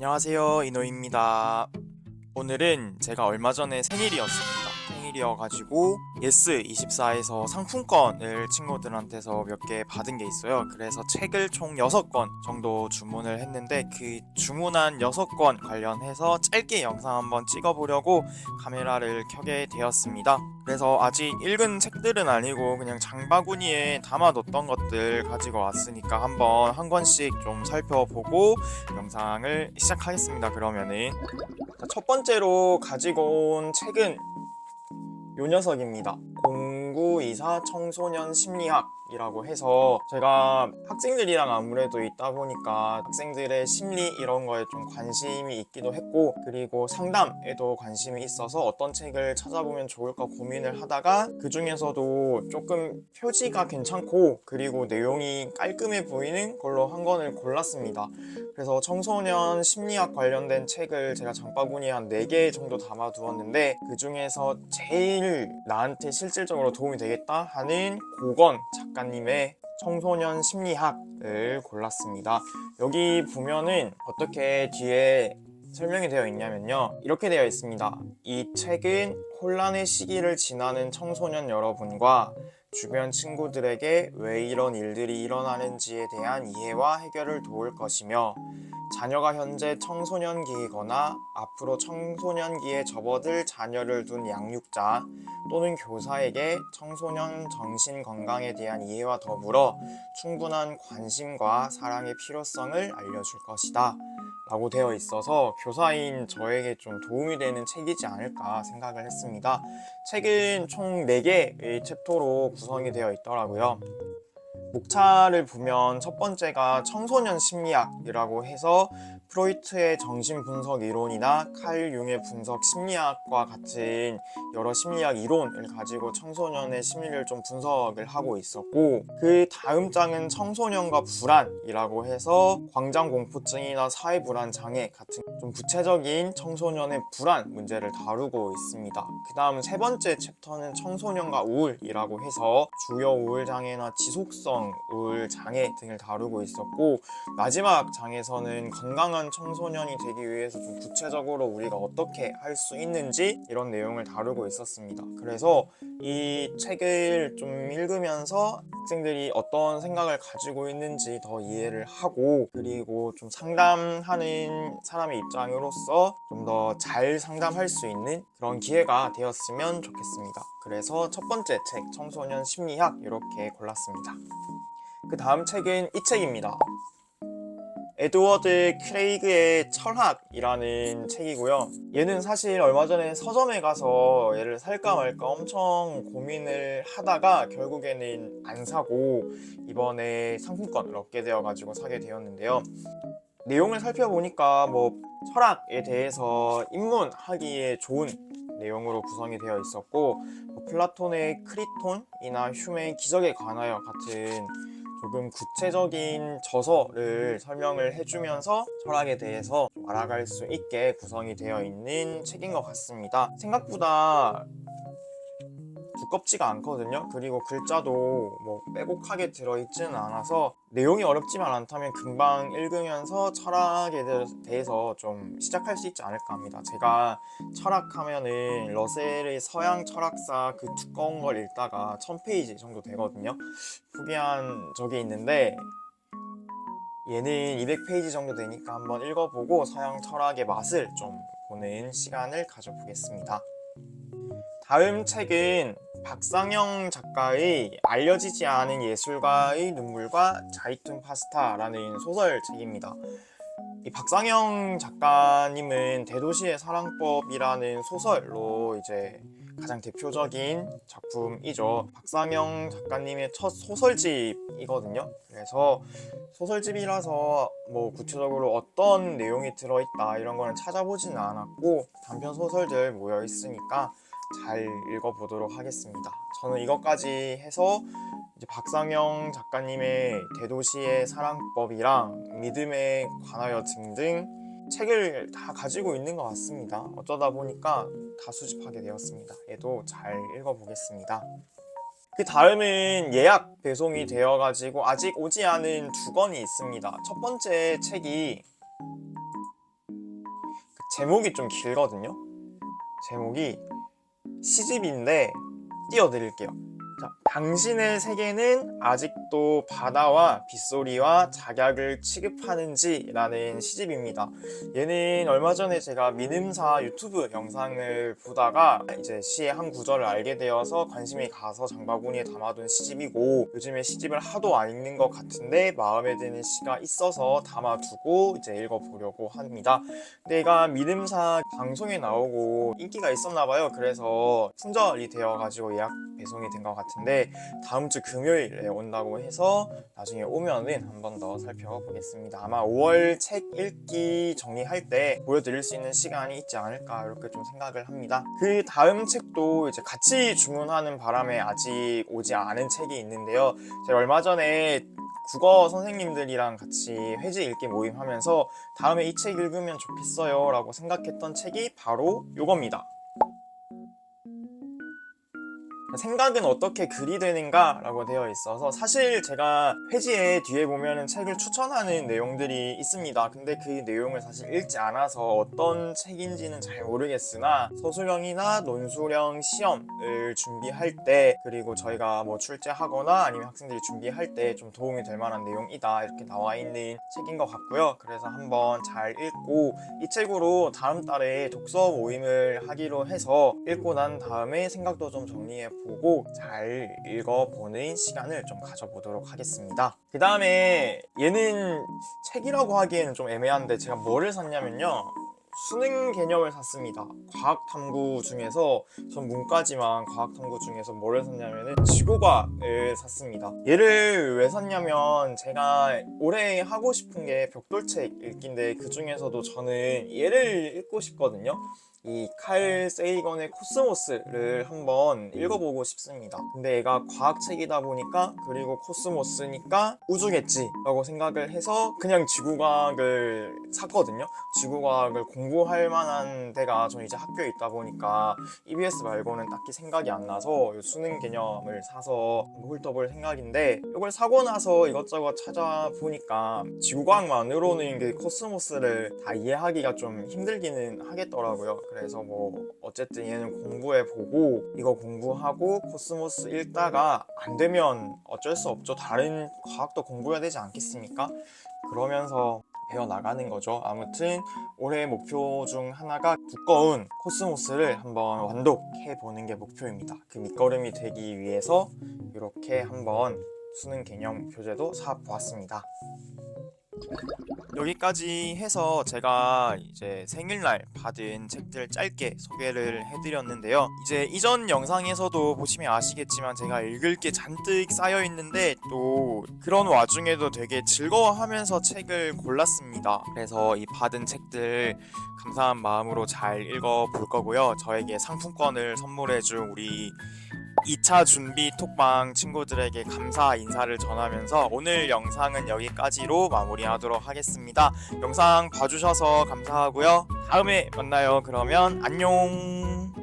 안녕하세요, 이노입니다. 오늘은 제가 얼마 전에 생일이었습니다. 생일이어가지고 예스24에서 상품권을 친구들한테서 몇 개 받은 게 있어요. 그래서 책을 총 6권 정도 주문을 했는데 그 주문한 6권 관련해서 짧게 영상 한번 찍어보려고 카메라를 켜게 되었습니다. 그래서 아직 읽은 책들은 아니고 그냥 장바구니에 담아뒀던 것들 가지고 왔으니까 한번 한 권씩 좀 살펴보고 영상을 시작하겠습니다. 그러면은 첫 번째로 가지고 온 책은 요 녀석입니다. 0924 청소년 심리학이라고 해서 제가 학생들이랑 아무래도 있다 보니까 학생들의 심리 이런 거에 좀 관심이 있기도 했고, 그리고 상담에도 관심이 있어서 어떤 책을 찾아보면 좋을까 고민을 하다가 그 중에서도 조금 표지가 괜찮고 그리고 내용이 깔끔해 보이는 걸로 한 권을 골랐습니다. 그래서 청소년 심리학 관련된 책을 제가 장바구니에 한 4개 정도 담아두었는데, 그 중에서 제일 나한테 실질적으로 도움이 되겠다 하는 고건 작가님의 청소년 심리학을 골랐습니다. 여기 보면은 어떻게 뒤에 설명이 되어 있냐면요, 이렇게 되어 있습니다. 이 책은 혼란의 시기를 지나는 청소년 여러분과 주변 친구들에게 왜 이런 일들이 일어나는지에 대한 이해와 해결을 도울 것이며, 자녀가 현재 청소년기이거나 앞으로 청소년기에 접어들 자녀를 둔 양육자 또는 교사에게 청소년 정신 건강에 대한 이해와 더불어 충분한 관심과 사랑의 필요성을 알려줄 것이다 라고 되어 있어서 교사인 저에게 좀 도움이 되는 책이지 않을까 생각을 했습니다. 책은 총 4개의 챕터로 구성이 되어 있더라고요. 목차를 보면 첫 번째가 청소년 심리학이라고 해서 프로이트의 정신분석 이론이나 칼 융의 분석 심리학과 같은 여러 심리학 이론을 가지고 청소년의 심리를 좀 분석을 하고 있었고, 그 다음 장은 청소년과 불안이라고 해서 광장공포증이나 사회불안 장애 같은 좀 구체적인 청소년의 불안 문제를 다루고 있습니다. 그 다음 세 번째 챕터는 청소년과 우울이라고 해서 주요 우울장애나 지속성 우울장애 등을 다루고 있었고, 마지막 장에서는 건강한 청소년이 되기 위해서 좀 구체적으로 우리가 어떻게 할 수 있는지 이런 내용을 다루고 있었습니다. 그래서 이 책을 좀 읽으면서 학생들이 어떤 생각을 가지고 있는지 더 이해를 하고, 그리고 좀 상담하는 사람의 입장으로서 좀 더 잘 상담할 수 있는 그런 기회가 되었으면 좋겠습니다. 그래서 첫 번째 책 청소년 심리학 이렇게 골랐습니다. 그 다음 책은 이 책입니다. 에드워드 크레이그의 철학이라는 책이고요. 얘는 사실 얼마 전에 서점에 가서 얘를 살까 말까 엄청 고민을 하다가 결국에는 안 사고 이번에 상품권을 얻게 되어가지고 사게 되었는데요. 내용을 살펴보니까 뭐 철학에 대해서 입문하기에 좋은 내용으로 구성이 되어 있었고, 뭐 플라톤의 크리톤이나 휴메의 기적에 관하여 같은 조금 구체적인 저서를 설명을 해주면서 철학에 대해서 좀 알아갈 수 있게 구성이 되어 있는 책인 것 같습니다. 생각보다 두껍지가 않거든요. 그리고 글자도 뭐 빼곡하게 들어있지는 않아서 내용이 어렵지만 않다면 금방 읽으면서 철학에 대해서 좀 시작할 수 있지 않을까 합니다. 제가 철학하면은 러셀의 서양 철학사 그 두꺼운 걸 읽다가 1000페이지 정도 되거든요. 포기한 적이 있는데 얘는 200페이지 정도 되니까 한번 읽어보고 서양 철학의 맛을 좀 보는 시간을 가져보겠습니다. 다음 책은 박상영 작가의 알려지지 않은 예술가의 눈물과 자이툰 파스타라는 소설책입니다. 이 박상영 작가님은 대도시의 사랑법이라는 소설로 이제 가장 대표적인 작품이죠. 박상영 작가님의 첫 소설집이거든요. 그래서 소설집이라서 뭐 구체적으로 어떤 내용이 들어있다 이런 거는 찾아보지는 않았고, 단편 소설들 모여 있으니까 잘 읽어보도록 하겠습니다. 저는 이것까지 해서 이제 박상영 작가님의 대도시의 사랑법이랑 믿음에 관하여 등등 책을 다 가지고 있는 것 같습니다. 어쩌다 보니까 다 수집하게 되었습니다. 얘도 잘 읽어보겠습니다. 그 다음은 예약 배송이 되어가지고 아직 오지 않은 2권이 있습니다. 첫 번째 책이 제목이 좀 길거든요. 제목이 시집인데 띄워드릴게요. 자, 당신의 세계는 아직도 바다와 빗소리와 작약을 취급하는지? 라는 시집입니다. 얘는 얼마 전에 제가 민음사 유튜브 영상을 보다가 이제 시의 한 구절을 알게 되어서 관심이 가서 장바구니에 담아둔 시집이고, 요즘에 시집을 하도 안 읽는 것 같은데 마음에 드는 시가 있어서 담아두고 이제 읽어보려고 합니다. 근데 얘가 민음사 방송에 나오고 인기가 있었나봐요. 그래서 품절이 되어가지고 예약 배송이 된 것 같은데 다음 주 금요일에 온다고 해서 나중에 오면은 한 번 더 살펴보겠습니다. 아마 5월 책 읽기 정리할 때 보여드릴 수 있는 시간이 있지 않을까 이렇게 좀 생각을 합니다. 그 다음 책도 이제 같이 주문하는 바람에 아직 오지 않은 책이 있는데요. 제가 얼마 전에 국어 선생님들이랑 같이 회지 읽기 모임 하면서 다음에 이 책 읽으면 좋겠어요 라고 생각했던 책이 바로 요겁니다. 생각은 어떻게 글이 되는가 라고 되어 있어서, 사실 제가 회지에 뒤에 보면은 책을 추천하는 내용들이 있습니다. 근데 그 내용을 사실 읽지 않아서 어떤 책인지는 잘 모르겠으나 서술형이나 논술형 시험을 준비할 때, 그리고 저희가 뭐 출제하거나 아니면 학생들이 준비할 때 좀 도움이 될 만한 내용이다 이렇게 나와 있는 책인 것 같고요. 그래서 한번 잘 읽고 이 책으로 다음 달에 독서 모임을 하기로 해서 읽고 난 다음에 생각도 좀 정리해 보고 잘 읽어보는 시간을 좀 가져보도록 하겠습니다. 그 다음에 얘는 책이라고 하기에는 좀 애매한데 제가 뭐를 샀냐면요, 수능 개념을 샀습니다. 과학탐구 중에서, 전 문과지만 과학탐구 중에서 뭐를 샀냐면은 지구과학을 샀습니다. 얘를 왜 샀냐면 제가 올해 하고 싶은 게 벽돌책 읽기인데 그 중에서도 저는 얘를 읽고 싶거든요. 이 칼 세이건의 코스모스를 한번 읽어보고 싶습니다. 근데 얘가 과학책이다 보니까, 그리고 코스모스니까 우주겠지 라고 생각을 해서 그냥 지구과학을 샀거든요. 지구과학을 공부할 만한 데가 전 이제 학교에 있다 보니까 EBS 말고는 딱히 생각이 안 나서 수능 개념을 사서 훑어볼 생각인데, 이걸 사고 나서 이것저것 찾아보니까 지구과학만으로는 그 코스모스를 다 이해하기가 좀 힘들기는 하겠더라고요. 그래서 뭐 어쨌든 얘는 공부해보고, 이거 공부하고 코스모스 읽다가 안 되면 어쩔 수 없죠. 다른 과학도 공부해야 되지 않겠습니까? 그러면서 배워나가는 거죠. 아무튼 올해 목표 중 하나가 두꺼운 코스모스를 한번 완독해보는 게 목표입니다. 그 밑거름이 되기 위해서 이렇게 한번 수능 개념 교재도 사보았습니다. 여기까지 해서 제가 이제 생일날 받은 책들 짧게 소개를 해드렸는데요. 이제 이전 영상에서도 보시면 아시겠지만 제가 읽을 게 잔뜩 쌓여 있는데 또 그런 와중에도 되게 즐거워하면서 책을 골랐습니다. 그래서 이 받은 책들 감사한 마음으로 잘 읽어볼 거고요. 저에게 상품권을 선물해준 우리 2차 준비 톡방 친구들에게 감사 인사를 전하면서 오늘 영상은 여기까지로 마무리하도록 하겠습니다. 영상 봐주셔서 감사하고요. 다음에 만나요. 그러면 안녕.